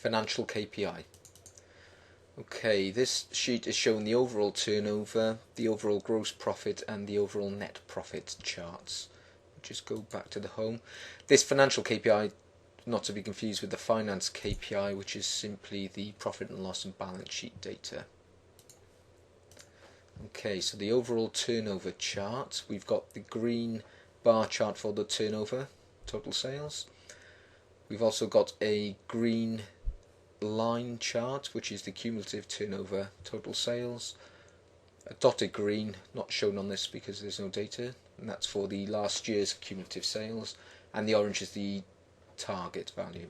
financial KPI. Okay, this sheet is showing the overall turnover, the overall gross profit and the overall net profit charts. Just go back to the home. This financial KPI, not to be confused with the finance KPI, which is simply the profit and loss and balance sheet data. Okay, so the overall turnover chart, we've got the green bar chart for the turnover, total sales. We've also got a green line chart, which is the cumulative turnover, total sales. A dotted green, not shown on this because there's no data, and that's for the last year's cumulative sales, and the orange is the target value.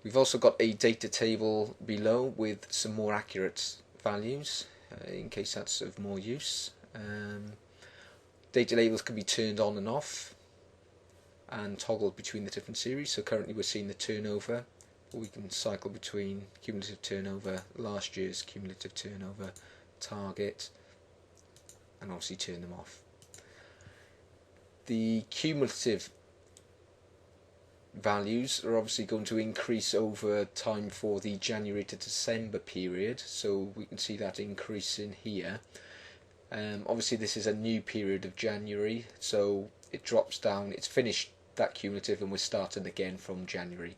We've also got a data table below with some more accurate values in case that's of more use. Data labels can be turned on and off and toggled between the different series. So currently we're seeing the turnover, but we can cycle between cumulative turnover, last year's cumulative turnover, target, and obviously turn them off. The cumulative values are obviously going to increase over time for the January to December period, so we can see that increase in here. Obviously this is a new period of January, so it drops down, it's finished that cumulative and we're starting again from January.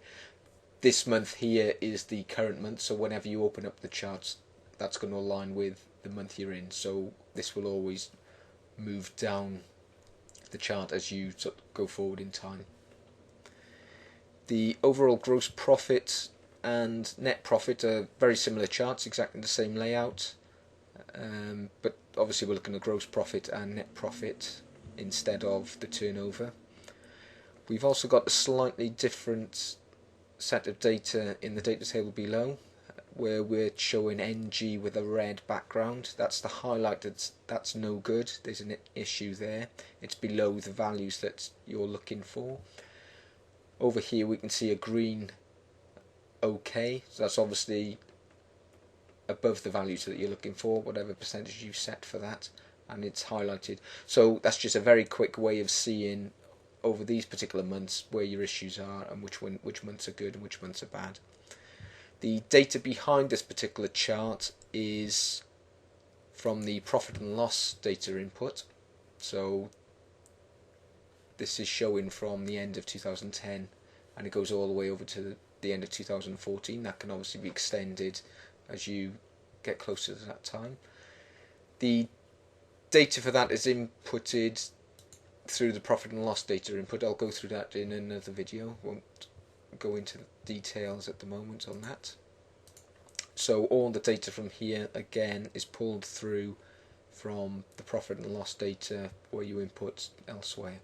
This month here is the current month, so whenever you open up the charts, that's going to align with the month you're in, so this will always move down the chart as you go forward in time. The overall gross profit and net profit are very similar charts, exactly the same layout, but obviously we're looking at gross profit and net profit instead of the turnover. We've also got a slightly different set of data in the data table below, where we're showing NG with a red background. That's the highlight that's no good. There's an issue there. It's below the values that you're looking for. Over here we can see a green OK, so that's obviously above the values that you're looking for, whatever percentage you set for that, and it's highlighted. So that's just a very quick way of seeing over these particular months where your issues are and which months are good and which months are bad. The data behind this particular chart is from the profit and loss data input. So this is showing from the end of 2010 and it goes all the way over to the end of 2014. That can obviously be extended as you get closer to that time. The data for that is inputted through the profit and loss data input. I'll go through that in another video. Won't go into details at the moment on that. So all the data from here again is pulled through from the profit and loss data where you input elsewhere.